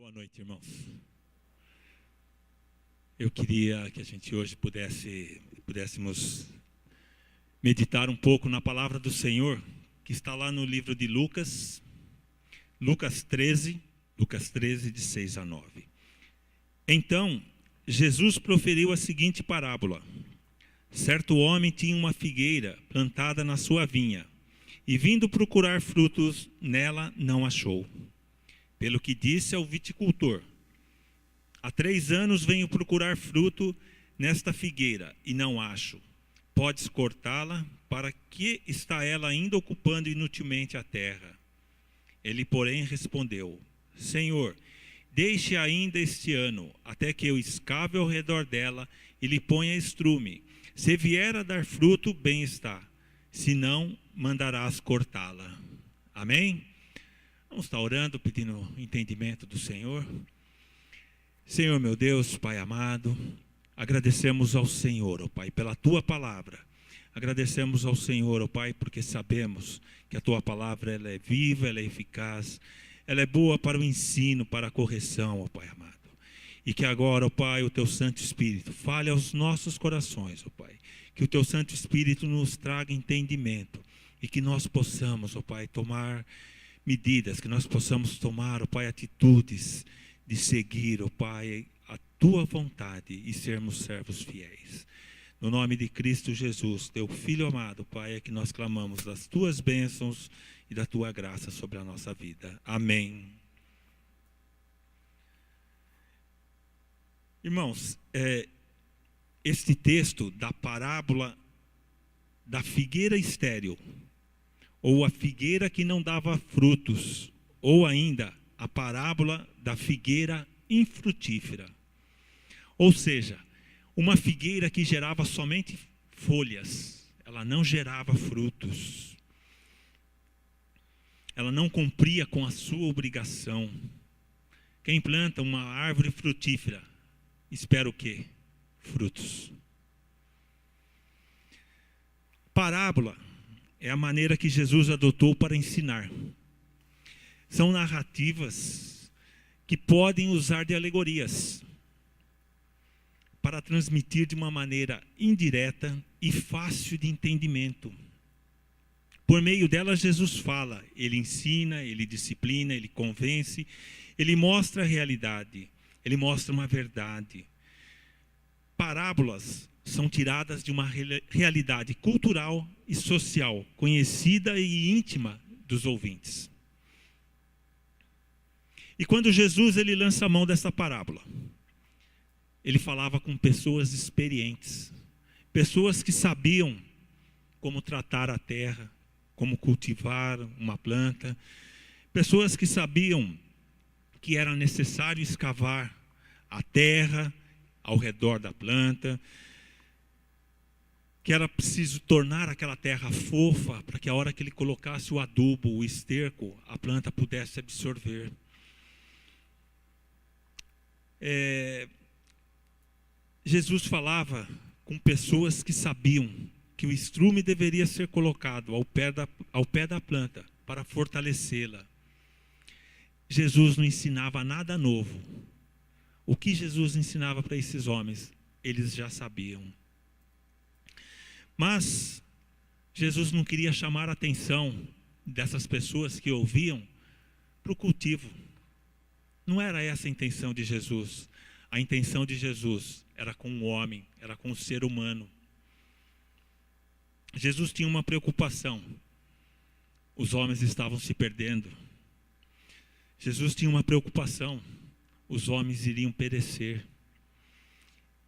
Boa noite, irmãos. Eu queria que a gente hoje pudéssemos meditar um pouco na palavra do Senhor, que está lá no livro de Lucas 13, de 6 a 9. Então, Jesus proferiu a seguinte parábola. Certo homem tinha uma figueira plantada na sua vinha, e vindo procurar frutos nela, não achou. Pelo que disse ao viticultor: há 3 anos venho procurar fruto nesta figueira, e não acho. Podes cortá-la? Para que está ela ainda ocupando inutilmente a terra? Ele, porém, respondeu: Senhor, deixe ainda este ano, até que eu escave ao redor dela e lhe ponha estrume. Se vier a dar fruto, bem está. Se não, mandarás cortá-la. Amém? Vamos estar orando, pedindo entendimento do Senhor. Senhor, meu Deus, Pai amado, agradecemos ao Senhor, ó Pai, pela Tua palavra. Agradecemos ao Senhor, ó Pai, porque sabemos que a Tua palavra ela é viva, ela é eficaz, ela é boa para o ensino, para a correção, ó Pai amado. E que agora, ó Pai, o Teu Santo Espírito fale aos nossos corações, ó Pai. Que o Teu Santo Espírito nos traga entendimento e que nós possamos, ó Pai, tomar medidas, que nós possamos tomar, ó Pai, atitudes de seguir, ó Pai, a Tua vontade e sermos servos fiéis. No nome de Cristo Jesus, Teu Filho amado, Pai, é que nós clamamos das Tuas bênçãos e da Tua graça sobre a nossa vida. Amém. Irmãos, este texto da parábola da figueira estéril, ou a figueira que não dava frutos, ou ainda a parábola da figueira infrutífera. Ou seja, uma figueira que gerava somente folhas, ela não gerava frutos. Ela não cumpria com a sua obrigação. Quem planta uma árvore frutífera, espera o quê? Frutos. Parábola é a maneira que Jesus adotou para ensinar. São narrativas que podem usar de alegorias para transmitir de uma maneira indireta e fácil de entendimento. Por meio delas, Jesus fala, Ele ensina, Ele disciplina, Ele convence, Ele mostra a realidade, Ele mostra uma verdade. Parábolas são tiradas de uma realidade cultural e social, conhecida e íntima dos ouvintes. E quando Jesus ele lança a mão dessa parábola, ele falava com pessoas experientes, pessoas que sabiam como tratar a terra, como cultivar uma planta, pessoas que sabiam que era necessário escavar a terra ao redor da planta, que era preciso tornar aquela terra fofa para que a hora que ele colocasse o adubo, o esterco, a planta pudesse absorver. Jesus falava com pessoas que sabiam que o estrume deveria ser colocado ao pé da planta para fortalecê-la. Jesus não ensinava nada novo. O que Jesus ensinava para esses homens, eles já sabiam. Mas Jesus não queria chamar a atenção dessas pessoas que ouviam para o cultivo. Não era essa a intenção de Jesus. A intenção de Jesus era com o homem, era com o ser humano. Jesus tinha uma preocupação. Os homens estavam se perdendo. Jesus tinha uma preocupação. Os homens iriam perecer.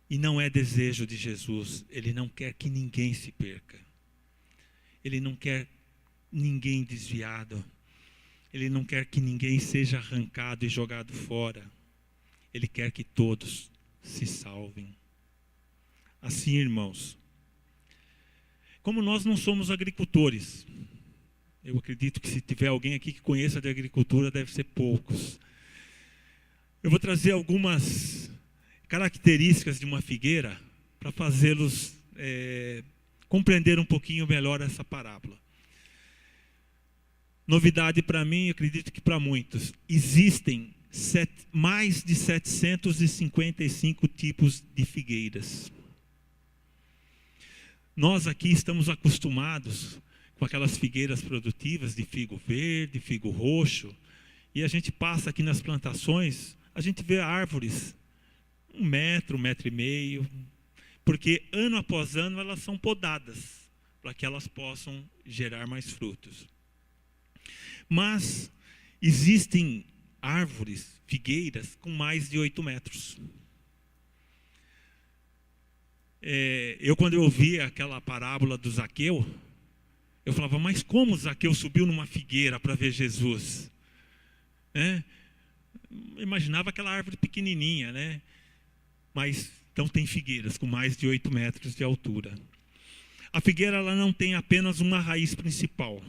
E não é desejo de Jesus. Ele não quer que ninguém se perca. Ele não quer ninguém desviado. Ele não quer que ninguém seja arrancado e jogado fora. Ele quer que todos se salvem. Assim, irmãos, como nós não somos agricultores, eu acredito que se tiver alguém aqui que conheça de agricultura, deve ser poucos. Eu vou trazer algumas características de uma figueira para fazê-los compreender um pouquinho melhor essa parábola. Novidade para mim, acredito que para muitos. Existem mais de 755 tipos de figueiras. Nós aqui estamos acostumados com aquelas figueiras produtivas de figo verde, figo roxo, e a gente passa aqui nas plantações, a gente vê árvores 1 metro, 1,5 metro, porque ano após ano elas são podadas, para que elas possam gerar mais frutos. Mas existem árvores, figueiras, com mais de 8 metros. Quando eu ouvi aquela parábola do Zaqueu, eu falava, mas como Zaqueu subiu numa figueira para ver Jesus? Imaginava aquela árvore pequenininha, né? Mas então tem figueiras com mais de 8 metros de altura. A figueira ela não tem apenas uma raiz principal.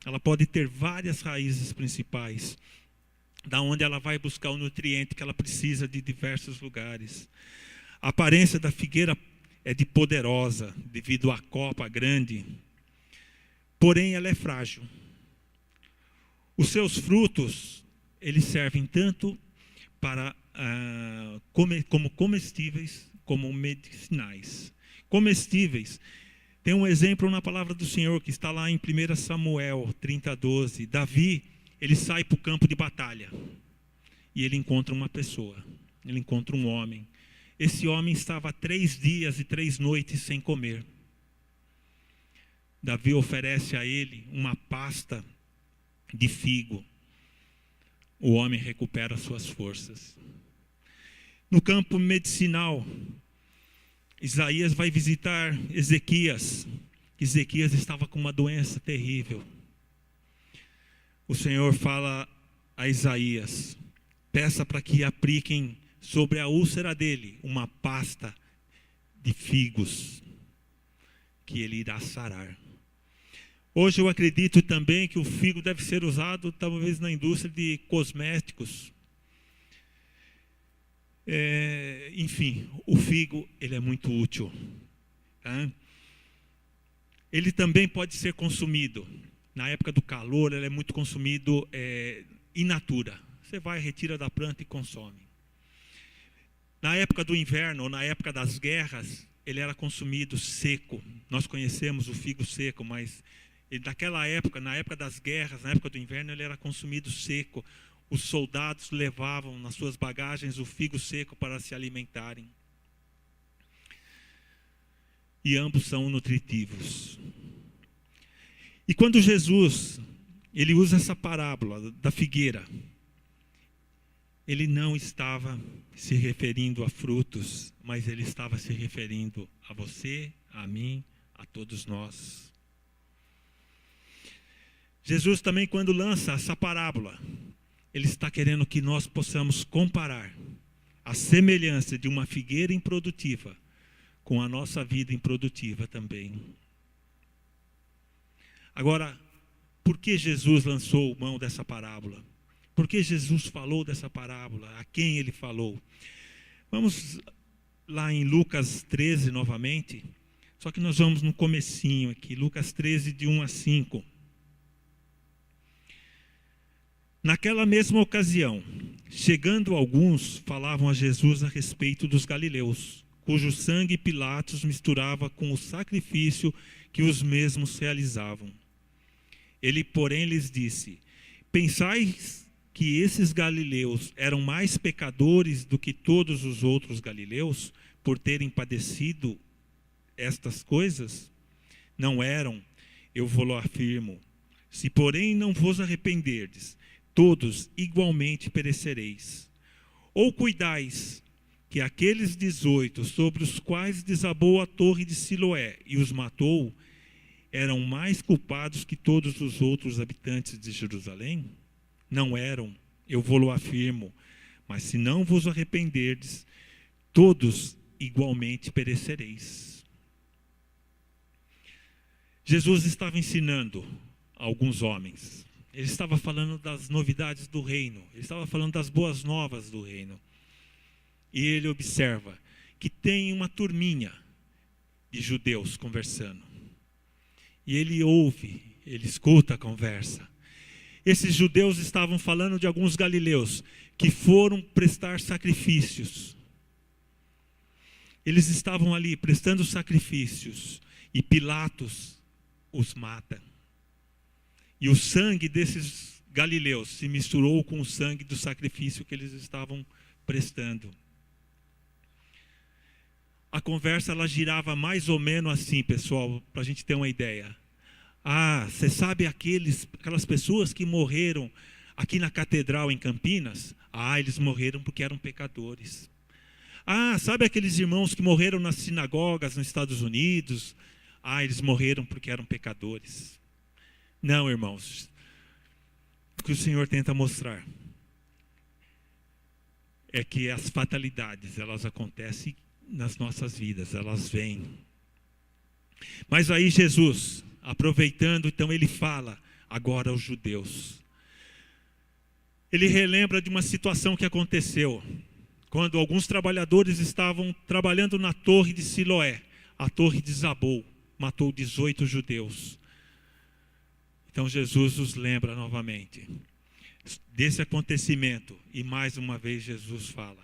Ela pode ter várias raízes principais, da onde ela vai buscar o nutriente que ela precisa de diversos lugares. A aparência da figueira é de poderosa, devido à copa grande. Porém, ela é frágil. Os seus frutos, eles servem tanto para como comestíveis, como medicinais. Comestíveis. Tem um exemplo na palavra do Senhor, que está lá em 1 Samuel 30:12. Davi, ele sai para o campo de batalha. E ele encontra uma pessoa. Ele encontra um homem. Esse homem estava 3 dias e 3 noites sem comer. Davi oferece a ele uma pasta de figo. O homem recupera suas forças. No campo medicinal, Isaías vai visitar Ezequias. Ezequias estava com uma doença terrível. O Senhor fala a Isaías, peça para que apliquem sobre a úlcera dele uma pasta de figos, que ele irá sarar. Hoje eu acredito também que o figo deve ser usado talvez na indústria de cosméticos. Enfim, o figo ele é muito útil. Tá? Ele também pode ser consumido. Na época do calor, ele é muito consumido in natura. Você vai, retira da planta e consome. Na época do inverno, ou na época das guerras, ele era consumido seco. Nós conhecemos o figo seco, mas naquela época, na época das guerras, na época do inverno, ele era consumido seco. Os soldados levavam nas suas bagagens o figo seco para se alimentarem. E ambos são nutritivos. E quando Jesus, ele usa essa parábola da figueira, ele não estava se referindo a frutos, mas ele estava se referindo a você, a mim, a todos nós. Jesus também, quando lança essa parábola, ele está querendo que nós possamos comparar a semelhança de uma figueira improdutiva com a nossa vida improdutiva também. Agora, por que Jesus lançou mão dessa parábola? Por que Jesus falou dessa parábola? A quem ele falou? Vamos lá em Lucas 13 novamente, só que nós vamos no comecinho aqui, Lucas 13, de 1 a 5. Naquela mesma ocasião, chegando alguns, falavam a Jesus a respeito dos galileus, cujo sangue Pilatos misturava com o sacrifício que os mesmos realizavam. Ele, porém, lhes disse: pensais que esses galileus eram mais pecadores do que todos os outros galileus, por terem padecido estas coisas? Não eram, eu vou-lo afirmo. Se, porém, não vos arrependerdes, todos igualmente perecereis. Ou cuidais que aqueles 18 sobre os quais desabou a torre de Siloé e os matou, eram mais culpados que todos os outros habitantes de Jerusalém? Não eram, eu vou-lo afirmo. Mas se não vos arrependerdes, todos igualmente perecereis. Jesus estava ensinando a alguns homens. Ele estava falando das novidades do reino. Ele estava falando das boas novas do reino. E ele observa que tem uma turminha de judeus conversando. E ele ouve, ele escuta a conversa. Esses judeus estavam falando de alguns galileus, que foram prestar sacrifícios. Eles estavam ali prestando sacrifícios e Pilatos os mata. E o sangue desses galileus se misturou com o sangue do sacrifício que eles estavam prestando. A conversa ela girava mais ou menos assim, pessoal, para a gente ter uma ideia. Ah, você sabe aquelas pessoas que morreram aqui na catedral em Campinas? Ah, eles morreram porque eram pecadores. Ah, sabe aqueles irmãos que morreram nas sinagogas nos Estados Unidos? Ah, eles morreram porque eram pecadores. Não, irmãos. O que o Senhor tenta mostrar é que as fatalidades, elas acontecem nas nossas vidas, elas vêm. Mas aí Jesus, aproveitando, então ele fala agora aos judeus. Ele relembra de uma situação que aconteceu quando alguns trabalhadores estavam trabalhando na torre de Siloé. A torre desabou, matou 18 judeus. Então Jesus os lembra novamente desse acontecimento. E mais uma vez Jesus fala: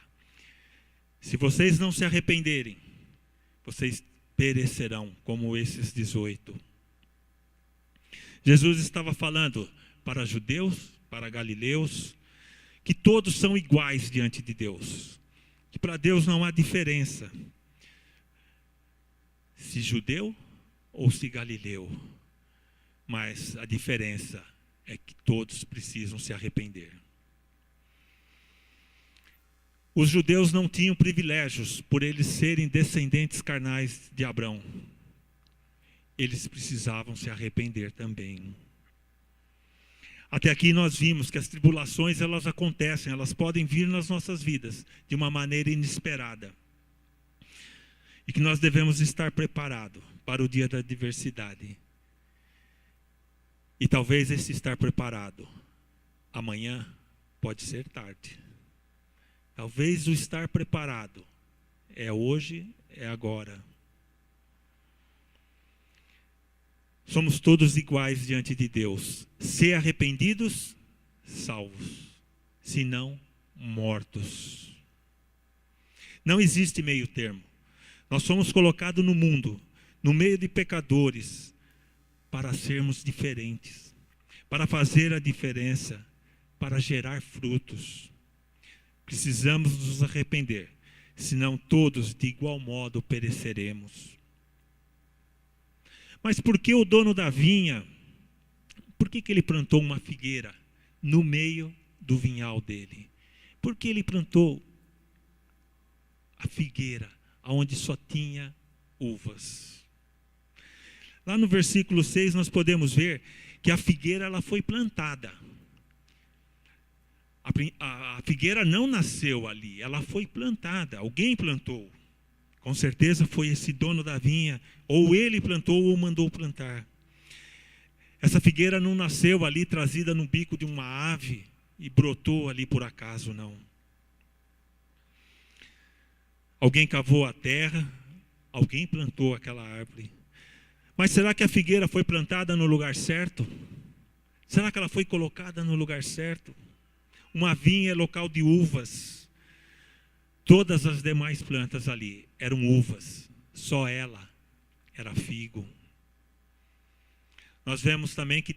se vocês não se arrependerem, vocês perecerão como esses 18. Jesus estava falando para judeus, para galileus, que todos são iguais diante de Deus. Que para Deus não há diferença se judeu ou se galileu. Mas a diferença é que todos precisam se arrepender. Os judeus não tinham privilégios por eles serem descendentes carnais de Abraão. Eles precisavam se arrepender também. Até aqui nós vimos que as tribulações elas acontecem, elas podem vir nas nossas vidas de uma maneira inesperada. E que nós devemos estar preparados para o dia da adversidade. E talvez esse estar preparado amanhã pode ser tarde. Talvez o estar preparado é hoje, é agora. Somos todos iguais diante de Deus. Se arrependidos, salvos. Se não, mortos. Não existe meio termo. Nós somos colocados no mundo, no meio de pecadores, para sermos diferentes, para fazer a diferença, para gerar frutos. Precisamos nos arrepender, senão todos de igual modo pereceremos. Mas por que o dono da vinha, por que ele plantou uma figueira no meio do vinhal dele? Por que ele plantou a figueira onde só tinha uvas? Lá no versículo 6 nós podemos ver que a figueira ela foi plantada. A figueira não nasceu ali, ela foi plantada, alguém plantou. Com certeza foi esse dono da vinha, ou ele plantou ou mandou plantar. Essa figueira não nasceu ali trazida no bico de uma ave e brotou ali por acaso, não. Alguém cavou a terra, alguém plantou aquela árvore. Mas será que a figueira foi plantada no lugar certo? Será que ela foi colocada no lugar certo? Uma vinha é local de uvas. Todas as demais plantas ali eram uvas. Só ela era figo. Nós vemos também que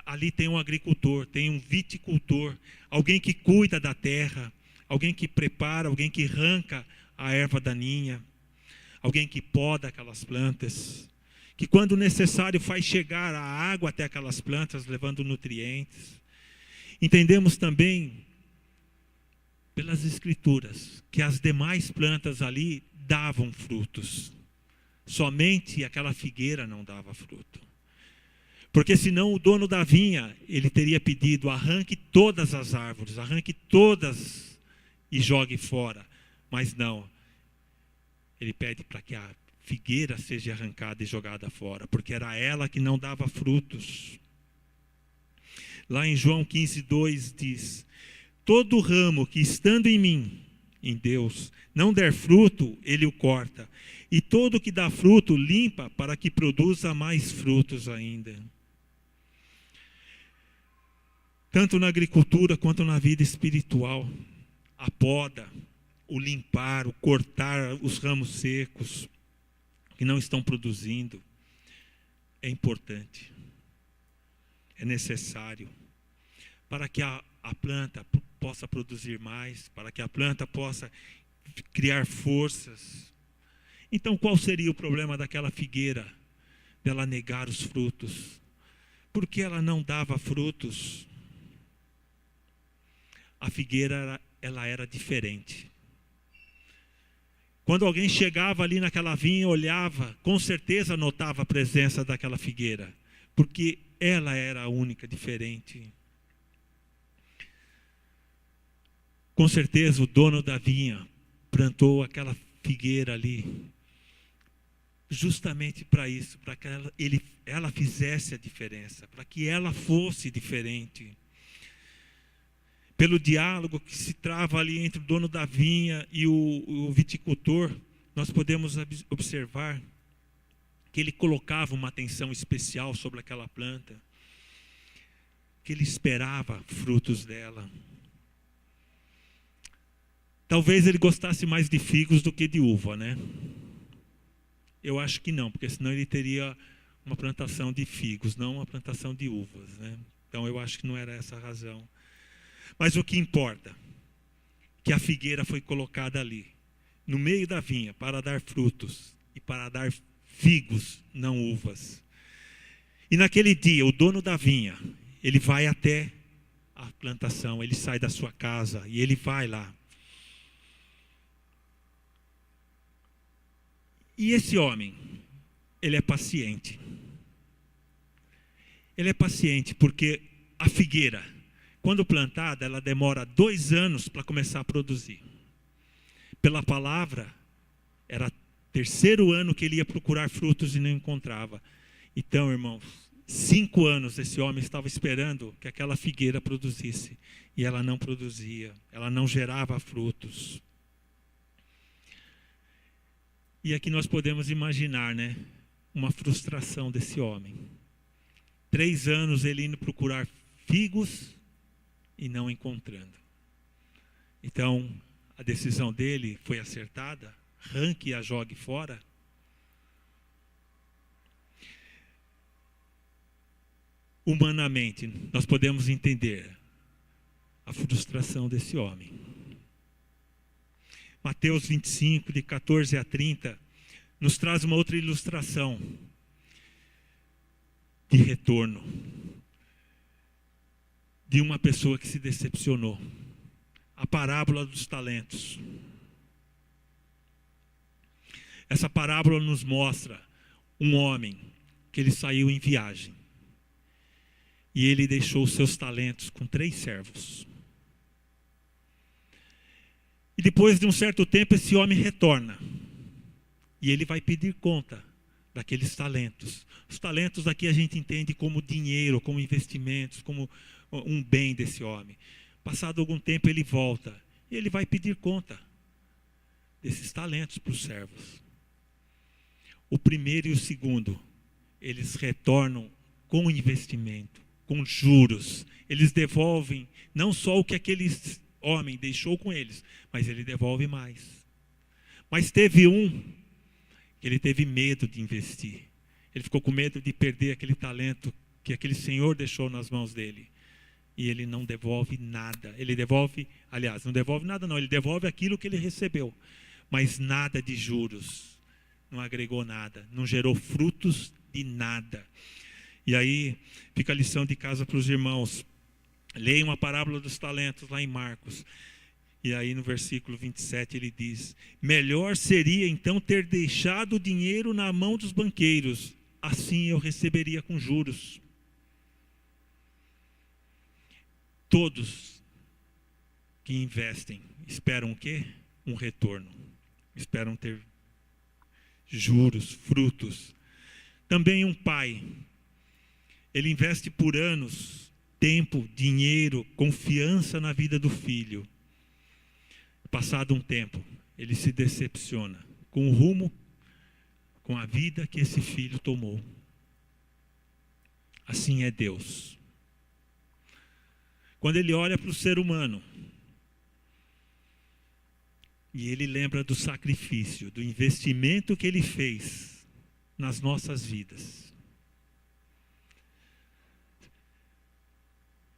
ali tem um agricultor, tem um viticultor, alguém que cuida da terra, alguém que prepara, alguém que arranca a erva daninha, alguém que poda aquelas plantas, que quando necessário faz chegar a água até aquelas plantas, levando nutrientes. Entendemos também, pelas escrituras, que as demais plantas ali davam frutos. Somente aquela figueira não dava fruto. Porque senão o dono da vinha, ele teria pedido, arranque todas as árvores, arranque todas e jogue fora. Mas não, ele pede para que a figueira seja arrancada e jogada fora, porque era ela que não dava frutos. Lá em João 15:2 diz: todo ramo que estando em mim, em Deus, não der fruto, ele o corta. E todo que dá fruto, limpa para que produza mais frutos ainda. tanto na agricultura quanto na vida espiritual. A poda, o limpar, o cortar os ramos secos que não estão produzindo é importante, é necessário para que a planta possa produzir mais, para que a planta possa criar forças. Então, qual seria o problema daquela figueira, dela negar os frutos? Por que ela não dava frutos? A figueira, ela era diferente. Quando alguém chegava ali naquela vinha, olhava, com certeza notava a presença daquela figueira, porque ela era a única diferente. Com certeza o dono da vinha plantou aquela figueira ali, justamente para isso, para que ela fizesse a diferença, para que ela fosse diferente. Pelo diálogo que se trava ali entre o dono da vinha e o viticultor, nós podemos observar que ele colocava uma atenção especial sobre aquela planta, que ele esperava frutos dela. Talvez ele gostasse mais de figos do que de uva, né? Eu acho que não, porque senão ele teria uma plantação de figos, não uma plantação de uvas, né? Então eu acho que não era essa a razão. Mas o que importa, que a figueira foi colocada ali, no meio da vinha, para dar frutos e para dar figos, não uvas. E naquele dia, o dono da vinha, ele vai até a plantação, ele sai da sua casa e ele vai lá. E esse homem, ele é paciente. Ele é paciente porque a figueira, quando plantada, ela demora 2 anos para começar a produzir. Pela palavra, era 3º ano que ele ia procurar frutos e não encontrava. Então, irmãos, 5 anos esse homem estava esperando que aquela figueira produzisse. E ela não produzia, ela não gerava frutos. E aqui nós podemos imaginar, né, uma frustração desse homem. 3 anos ele indo procurar figos e não encontrando. Então, a decisão dele foi acertada? Arranque e a jogue fora? Humanamente, nós podemos entender a frustração desse homem. Mateus 25, de 14 a 30, nos traz uma outra ilustração de retorno de uma pessoa que se decepcionou. A parábola dos talentos. Essa parábola nos mostra um homem que ele saiu em viagem e ele deixou os seus talentos com 3 servos. E depois de um certo tempo esse homem retorna e ele vai pedir conta daqueles talentos. Os talentos aqui a gente entende como dinheiro, como investimentos, como um bem desse homem. Passado algum tempo ele volta e ele vai pedir conta desses talentos para os servos. O primeiro e o segundo, eles retornam com investimento, com juros. Eles devolvem não só o que aquele homem deixou com eles, mas ele devolve mais. Mas teve um que ele teve medo de investir. Ele ficou com medo de perder aquele talento que aquele senhor deixou nas mãos dele. E ele não devolve nada. Ele devolve, aliás, não devolve nada não, ele devolve aquilo que ele recebeu. Mas nada de juros. Não agregou nada, não gerou frutos de nada. E aí fica a lição de casa para os irmãos. Leiam a parábola dos talentos lá em Marcos. E aí no versículo 27 ele diz: melhor seria então ter deixado o dinheiro na mão dos banqueiros, assim eu receberia com juros. Todos que investem esperam o quê? Um retorno. Esperam ter juros, frutos. Também um pai, ele investe por anos, tempo, dinheiro, confiança na vida do filho. Passado um tempo, ele se decepciona com o rumo, com a vida que esse filho tomou. Assim é Deus. quando ele olha para o ser humano, e ele lembra do sacrifício, do investimento que ele fez nas nossas vidas.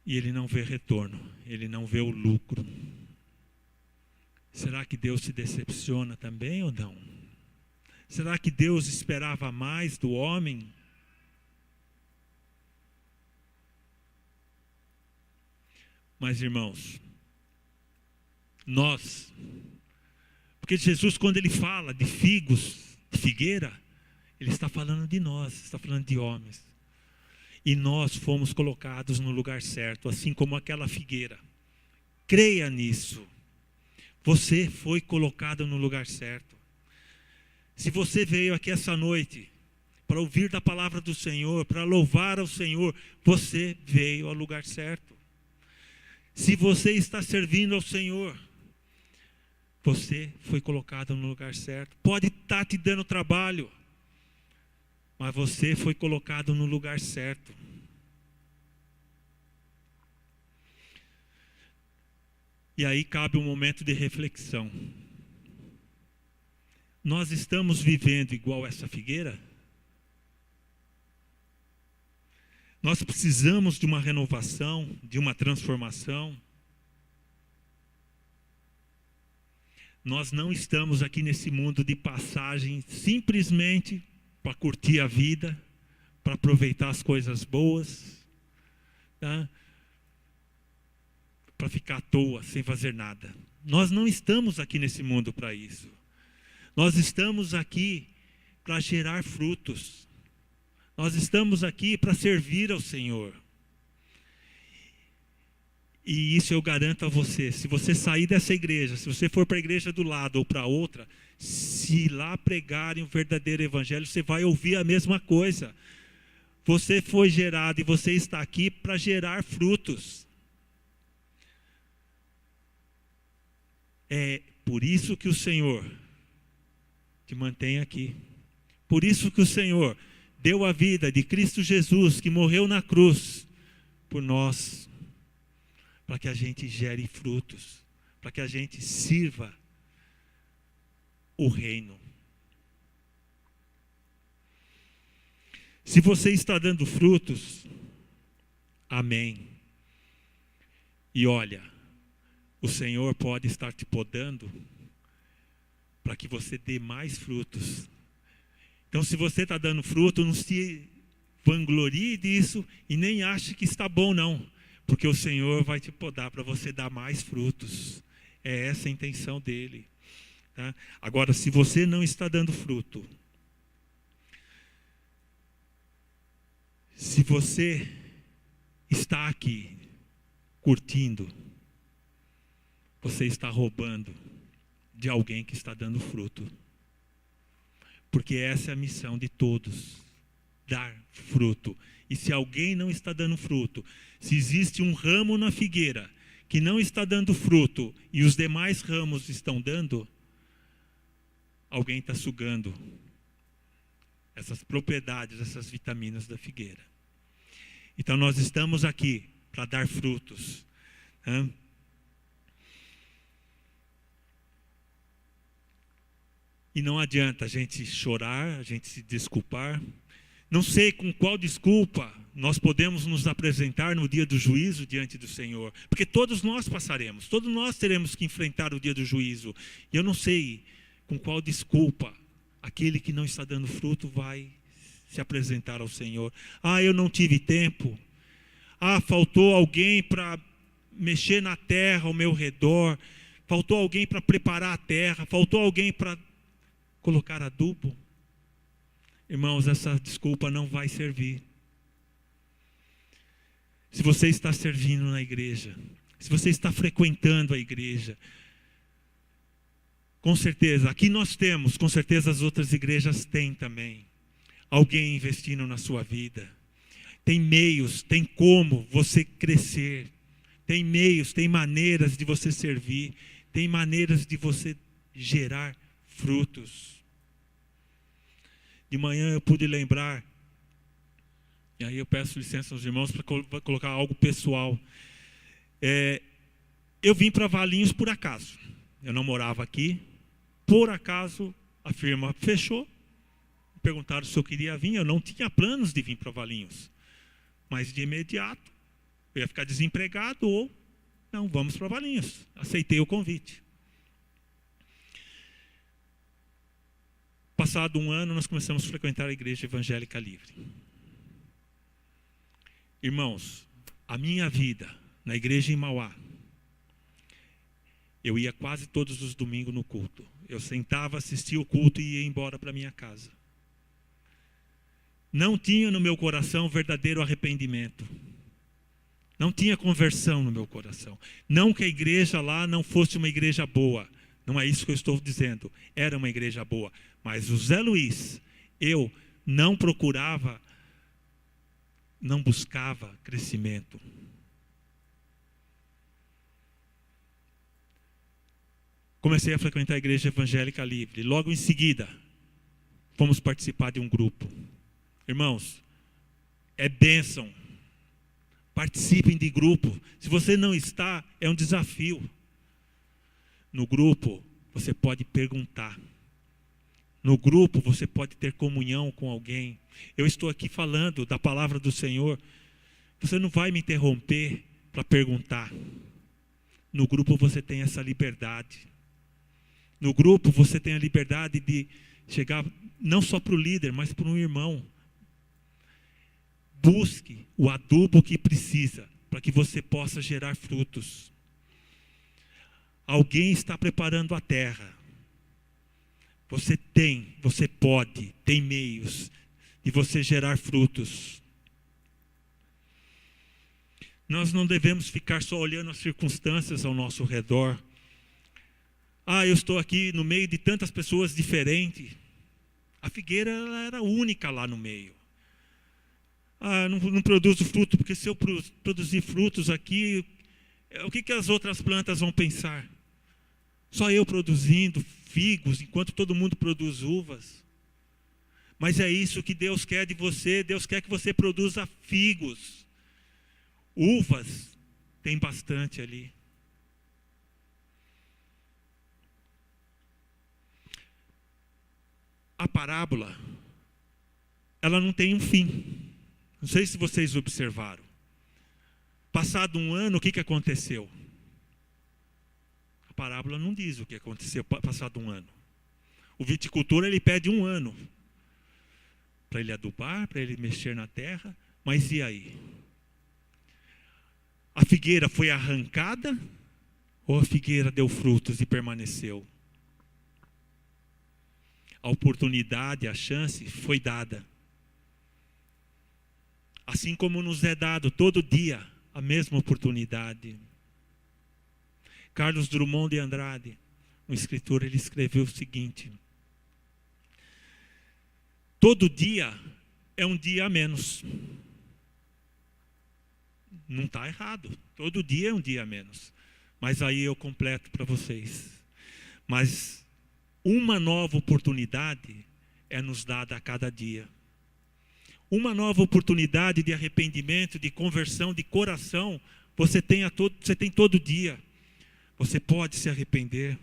E ele não vê retorno, ele não vê o lucro. Será que Deus se decepciona também ou não? Será que Deus esperava mais do homem? Mas, irmãos, nós, porque Jesus, quando ele fala de figos, de figueira, ele está falando de nós, está falando de homens. E nós fomos colocados no lugar certo, assim como aquela figueira. Creia nisso. Você foi colocado no lugar certo. Se você veio aqui essa noite para ouvir da palavra do Senhor, para louvar ao Senhor, você veio ao lugar certo. Se você está servindo ao Senhor, você foi colocado no lugar certo. Pode estar te dando trabalho, mas você foi colocado no lugar certo. E aí cabe um momento de reflexão. Nós estamos vivendo igual essa figueira? Nós precisamos de uma renovação, de uma transformação. Nós não estamos aqui nesse mundo de passagem simplesmente para curtir a vida, para aproveitar as coisas boas, tá? Para ficar à toa, sem fazer nada. Nós não estamos aqui nesse mundo para isso. Nós estamos aqui para gerar frutos. Nós estamos aqui para servir ao Senhor. E isso eu garanto a você. Se você sair dessa igreja, se você for para a igreja do lado ou para outra, se lá pregarem o verdadeiro evangelho, você vai ouvir a mesma coisa. Você foi gerado e você está aqui para gerar frutos. É por isso que o Senhor te mantém aqui. Por isso que o Senhor deu a vida de Cristo Jesus, que morreu na cruz por nós, para que a gente gere frutos, para que a gente sirva o reino. Se você está dando frutos, amém. E olha, o Senhor pode estar te podando para que você dê mais frutos. Então, se você está dando fruto, não se vanglorie disso e nem ache que está bom, não. Porque o Senhor vai te podar para você dar mais frutos. É essa a intenção dele. Tá? Agora, se você não está dando fruto, se você está aqui curtindo, você está roubando de alguém que está dando fruto. Porque essa é a missão de todos, dar fruto. E se alguém não está dando fruto, se existe um ramo na figueira que não está dando fruto e os demais ramos estão dando, alguém está sugando essas propriedades, essas vitaminas da figueira. Então nós estamos aqui para dar frutos. Né? E não adianta a gente chorar, a gente se desculpar. Não sei com qual desculpa nós podemos nos apresentar no dia do juízo diante do Senhor. Porque todos nós passaremos, todos nós teremos que enfrentar o dia do juízo. E eu não sei com qual desculpa aquele que não está dando fruto vai se apresentar ao Senhor. Ah, eu não tive tempo. Ah, faltou alguém para mexer na terra ao meu redor. Faltou alguém para preparar a terra. Faltou alguém para colocar adubo. Irmãos, essa desculpa não vai servir. Se você está servindo na igreja, se você está frequentando a igreja, com certeza, aqui nós temos, com certeza as outras igrejas têm também, alguém investindo na sua vida. Tem meios, tem como você crescer, tem meios, tem maneiras de você servir, tem maneiras de você gerar frutos. De manhã eu pude lembrar, e aí eu peço licença aos irmãos para colocar algo pessoal. Eu vim para Valinhos por acaso. Eu não morava aqui. Por acaso, a firma fechou. Perguntaram se eu queria vir. Eu não tinha planos de vir para Valinhos. Mas de imediato, eu ia ficar desempregado ou... Não, vamos para Valinhos. Aceitei o convite. Passado um ano, nós começamos a frequentar a Igreja Evangélica Livre. Irmãos, a minha vida na igreja em Mauá, eu ia quase todos os domingos no culto. Eu sentava, assistia o culto e ia embora para minha casa. Não tinha no meu coração verdadeiro arrependimento. Não tinha conversão no meu coração. Não que a igreja lá não fosse uma igreja boa. Não é isso que eu estou dizendo. Era uma igreja boa. Mas o Zé Luiz, eu não procurava, não buscava crescimento. Comecei a frequentar a Igreja Evangélica Livre. Logo em seguida, fomos participar de um grupo. Irmãos, é bênção. Participem de grupo. Se você não está, é um desafio. No grupo, você pode perguntar. No grupo, você pode ter comunhão com alguém. Eu estou aqui falando da palavra do Senhor. Você não vai me interromper para perguntar. No grupo, você tem essa liberdade. No grupo, você tem a liberdade de chegar não só para o líder, mas para um irmão. Busque o adubo que precisa para que você possa gerar frutos. Alguém está preparando a terra. Você pode, tem meios de você gerar frutos. Nós não devemos ficar só olhando as circunstâncias ao nosso redor. Eu estou aqui no meio de tantas pessoas diferentes. A figueira ela era única lá no meio. Não produzo fruto, porque se eu produzir frutos aqui, o que as outras plantas vão pensar? Só eu produzindo figos, enquanto todo mundo produz uvas. Mas é isso que Deus quer de você. Deus quer que você produza figos. Uvas, tem bastante ali. A parábola, ela não tem um fim. Não sei se vocês observaram. Passado um ano, o que aconteceu? A parábola não diz o que aconteceu passado um ano. O viticultor, ele pede um ano para ele adubar, para ele mexer na terra. Mas e aí? A figueira foi arrancada ou a figueira deu frutos e permaneceu? A oportunidade, a chance foi dada. Assim como nos é dado todo dia a mesma oportunidade. Carlos Drummond de Andrade, um escritor, ele escreveu o seguinte: todo dia é um dia a menos. Não está errado. Todo dia é um dia a menos. Mas aí eu completo para vocês. Mas uma nova oportunidade é nos dada a cada dia. Uma nova oportunidade de arrependimento, de conversão, de coração, você tem todo dia. Você pode se arrepender.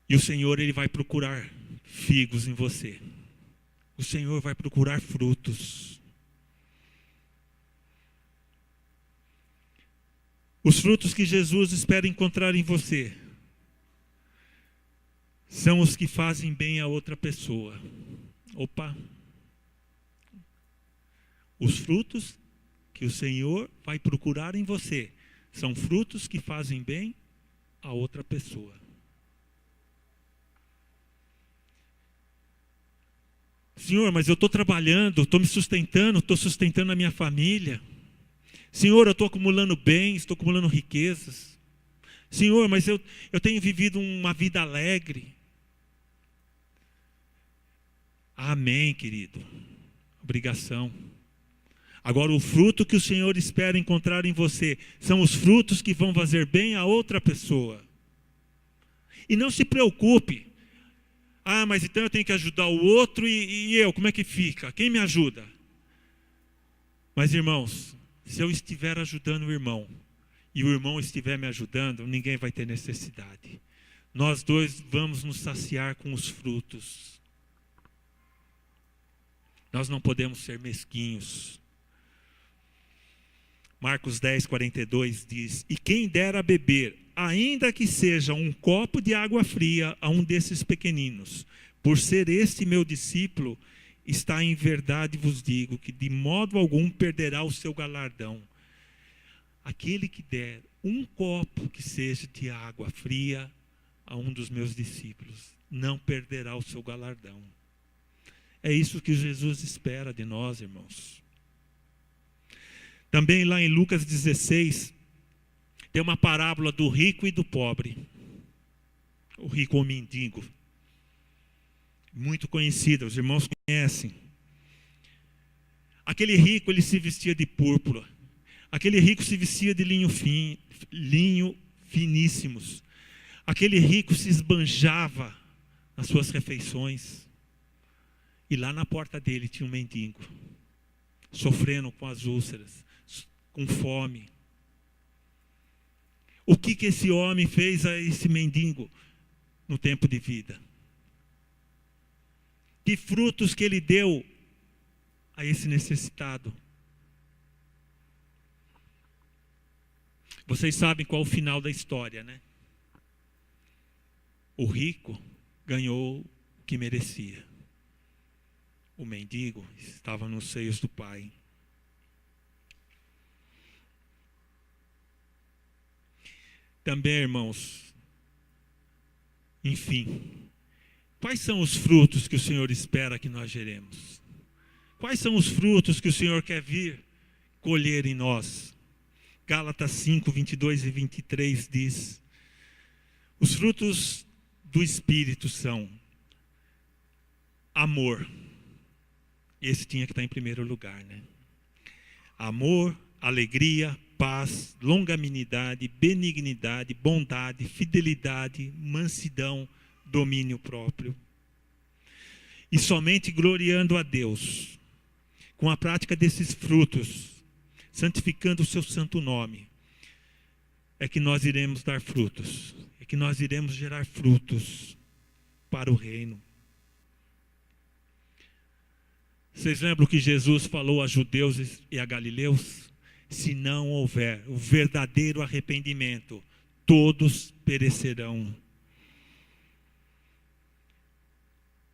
E o Senhor, ele vai procurar figos em você. O Senhor vai procurar frutos. Os frutos que Jesus espera encontrar em você são os que fazem bem a outra pessoa. Opa! Os frutos que o Senhor vai procurar em você são frutos que fazem bem a outra pessoa. Senhor, mas eu estou trabalhando, estou me sustentando, estou sustentando a minha família. Senhor, eu estou acumulando bens, estou acumulando riquezas. Senhor, mas eu tenho vivido uma vida alegre. Amém, querido. Obrigação. Agora, o fruto que o Senhor espera encontrar em você são os frutos que vão fazer bem a outra pessoa. E não se preocupe. Mas então eu tenho que ajudar o outro e eu, como é que fica? Quem me ajuda? Mas, irmãos, se eu estiver ajudando o irmão, e o irmão estiver me ajudando, ninguém vai ter necessidade. Nós dois vamos nos saciar com os frutos. Nós não podemos ser mesquinhos. Marcos 10, 42 diz: e quem der a beber, ainda que seja um copo de água fria a um desses pequeninos, por ser este meu discípulo, está em verdade vos digo, que de modo algum perderá o seu galardão. Aquele que der um copo que seja de água fria a um dos meus discípulos, não perderá o seu galardão. É isso que Jesus espera de nós, irmãos. Também lá em Lucas 16, tem uma parábola do rico e do pobre. O rico ou mendigo. Muito conhecida, os irmãos conhecem. Aquele rico, ele se vestia de púrpura. Aquele rico se vestia de linho finíssimos. Aquele rico se esbanjava nas suas refeições. E lá na porta dele tinha um mendigo, sofrendo com as úlceras, com fome. O que esse homem fez a esse mendigo no tempo de vida? Que frutos que ele deu a esse necessitado? Vocês sabem qual é o final da história, né? O rico ganhou o que merecia. O mendigo estava nos seios do Pai. Também, irmãos, enfim, quais são os frutos que o Senhor espera que nós geremos? Quais são os frutos que o Senhor quer vir colher em nós? Gálatas 5, 22 e 23 diz: os frutos do Espírito são amor. Esse tinha que estar em primeiro lugar, né? Amor, alegria, paz, longanimidade, benignidade, bondade, fidelidade, mansidão, domínio próprio. E somente gloriando a Deus, com a prática desses frutos, santificando o seu santo nome, é que nós iremos dar frutos, é que nós iremos gerar frutos para o reino. Vocês lembram que Jesus falou a judeus e a galileus? Se não houver o verdadeiro arrependimento, todos perecerão.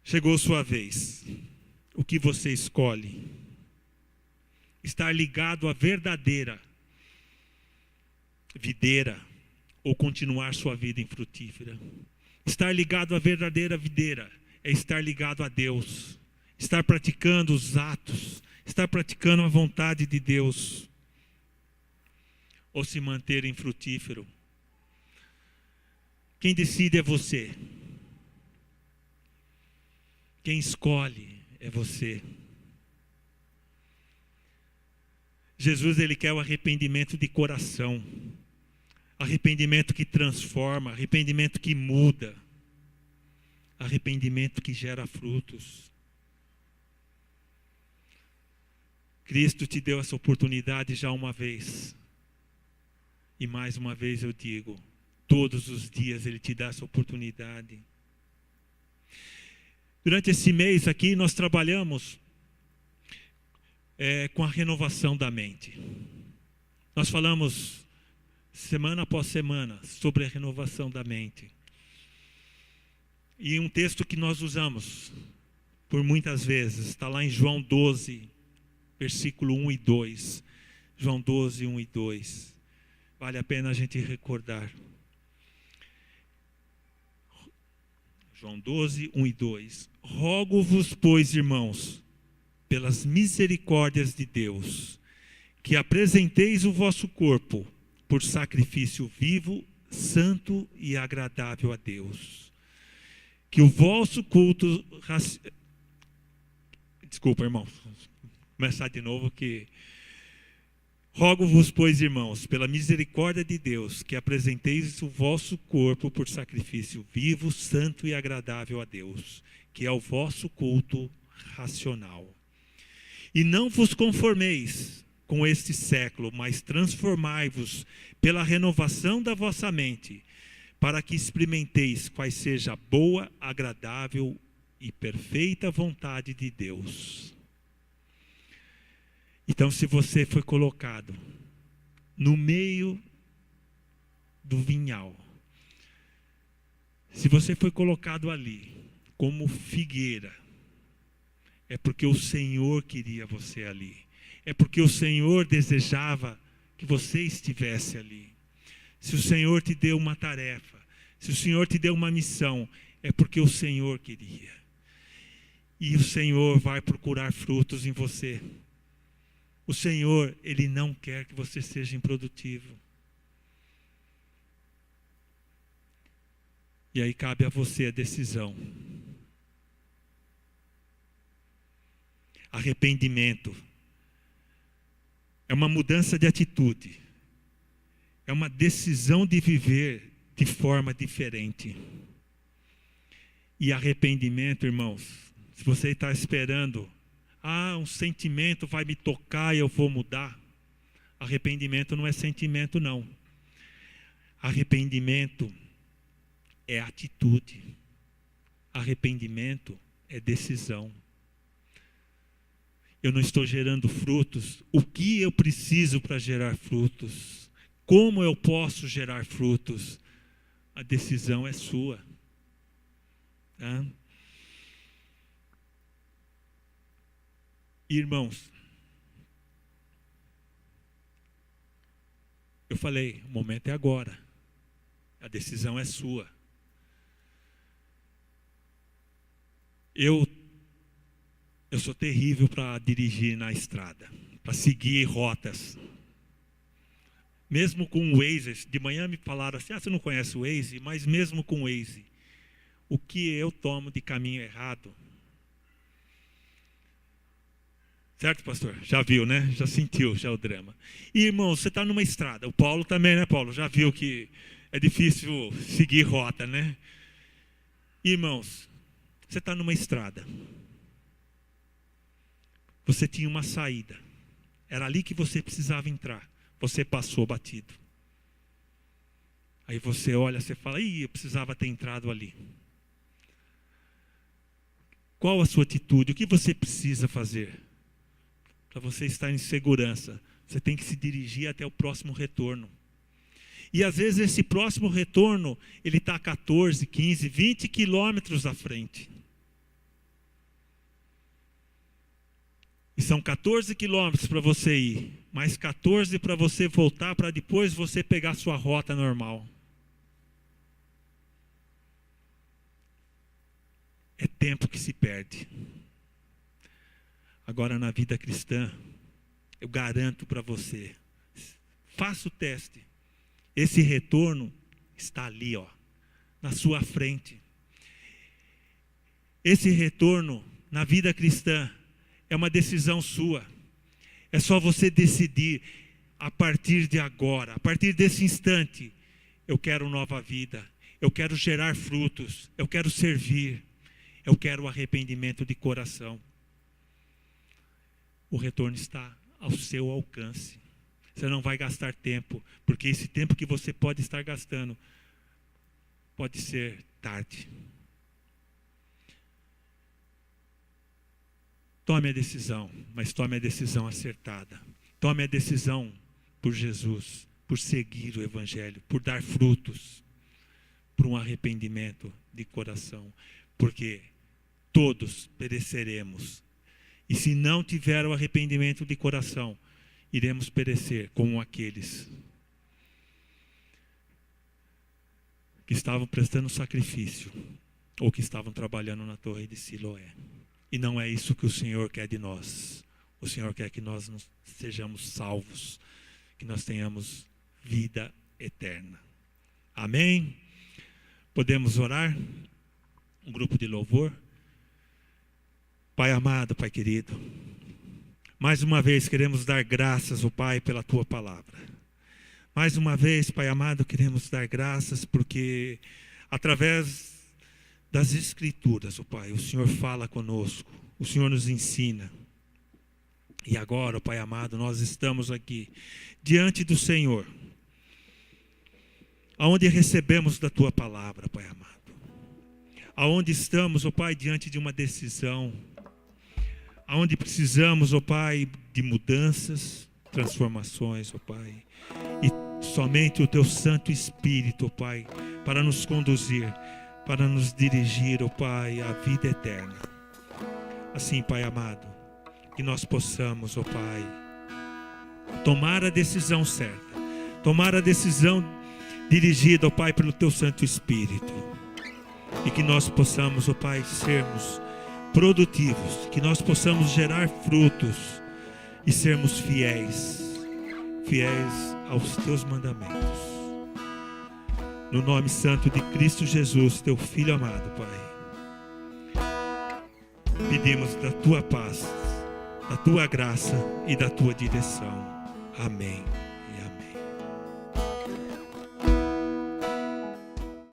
Chegou sua vez. O que você escolhe? Estar ligado à verdadeira videira ou continuar sua vida infrutífera? Estar ligado à verdadeira videira é estar ligado a Deus. Estar praticando os atos, estar praticando a vontade de Deus, ou se manter infrutífero. Quem decide é você. Quem escolhe é você. Jesus, ele quer o arrependimento de coração, arrependimento que transforma, arrependimento que muda, arrependimento que gera frutos. Cristo te deu essa oportunidade já uma vez. E mais uma vez eu digo, todos os dias Ele te dá essa oportunidade. Durante esse mês aqui nós trabalhamos com a renovação da mente. Nós falamos semana após semana sobre a renovação da mente. E um texto que nós usamos por muitas vezes, está lá em João 12, versículo 1 e 2. João 12, 1 e 2. Vale a pena a gente recordar. João 12, 1 e 2. Rogo-vos, pois, irmãos, pelas misericórdias de Deus, que apresenteis o vosso corpo por sacrifício vivo, santo e agradável a Deus. Que o vosso culto... Desculpa, irmão. Começar de novo que... Rogo-vos, pois, irmãos, pela misericórdia de Deus, que apresenteis o vosso corpo por sacrifício vivo, santo e agradável a Deus, que é o vosso culto racional. E não vos conformeis com este século, mas transformai-vos pela renovação da vossa mente, para que experimenteis quais seja a boa, agradável e perfeita vontade de Deus. Então, se você foi colocado no meio do vinhal, se você foi colocado ali como figueira, é porque o Senhor queria você ali. É porque o Senhor desejava que você estivesse ali. Se o Senhor te deu uma tarefa, se o Senhor te deu uma missão, é porque o Senhor queria. E o Senhor vai procurar frutos em você. O Senhor, Ele não quer que você seja improdutivo. E aí cabe a você a decisão. Arrependimento é uma mudança de atitude. É uma decisão de viver de forma diferente. E arrependimento, irmãos, se você está esperando, um sentimento vai me tocar e eu vou mudar. Arrependimento não é sentimento, não. Arrependimento é atitude. Arrependimento é decisão. Eu não estou gerando frutos. O que eu preciso para gerar frutos? Como eu posso gerar frutos? A decisão é sua. Tá? Irmãos, eu falei, o momento é agora. A decisão é sua. Eu sou terrível para dirigir na estrada, para seguir rotas. Mesmo com o Waze, de manhã me falaram assim, você não conhece o Waze? Mas mesmo com o Waze, o que eu tomo de caminho errado? Certo, pastor? Já viu, né? Já sentiu já o drama. E, irmão, você está numa estrada. O Paulo também, né, Paulo? Já viu que é difícil seguir rota, né? Irmãos, você está numa estrada. Você tinha uma saída. Era ali que você precisava entrar. Você passou batido. Aí você olha, você fala, eu precisava ter entrado ali. Qual a sua atitude? O que você precisa fazer? Para você estar em segurança, você tem que se dirigir até o próximo retorno. E às vezes esse próximo retorno, ele está a 14, 15, 20 quilômetros à frente. E são 14 quilômetros para você ir, mais 14 para você voltar, para depois você pegar a sua rota normal. É tempo que se perde. Agora na vida cristã, eu garanto para você, faça o teste. Esse retorno está ali, na sua frente. Esse retorno na vida cristã é uma decisão sua. É só você decidir a partir de agora, a partir desse instante, eu quero nova vida, eu quero gerar frutos, eu quero servir, eu quero arrependimento de coração. O retorno está ao seu alcance. Você não vai gastar tempo, porque esse tempo que você pode estar gastando pode ser tarde. Tome a decisão, mas tome a decisão acertada. Tome a decisão por Jesus, por seguir o Evangelho, por dar frutos, por um arrependimento de coração. Porque todos pereceremos. E se não tiver o arrependimento de coração, iremos perecer como aqueles que estavam prestando sacrifício ou que estavam trabalhando na torre de Siloé. E não é isso que o Senhor quer de nós. O Senhor quer que nós sejamos salvos, que nós tenhamos vida eterna. Amém? Podemos orar? Um grupo de louvor. Pai amado, Pai querido, mais uma vez queremos dar graças, ó Pai, pela Tua palavra. Mais uma vez, Pai amado, queremos dar graças porque através das Escrituras, ó Pai, o Senhor fala conosco, o Senhor nos ensina. E agora, ó Pai amado, nós estamos aqui diante do Senhor, aonde recebemos da Tua palavra, Pai amado. Aonde estamos, ó Pai, diante de uma decisão, aonde precisamos, ó Pai, de mudanças, transformações, ó Pai. E somente o Teu Santo Espírito, ó Pai, para nos conduzir, para nos dirigir, ó Pai, à vida eterna. Assim, Pai amado, que nós possamos, ó Pai, tomar a decisão certa, tomar a decisão dirigida, ó Pai, pelo Teu Santo Espírito. E que nós possamos, ó Pai, sermos produtivos, que nós possamos gerar frutos e sermos fiéis aos Teus mandamentos. No nome santo de Cristo Jesus, Teu Filho amado, Pai, pedimos da Tua paz, da Tua graça e da Tua direção. Amém.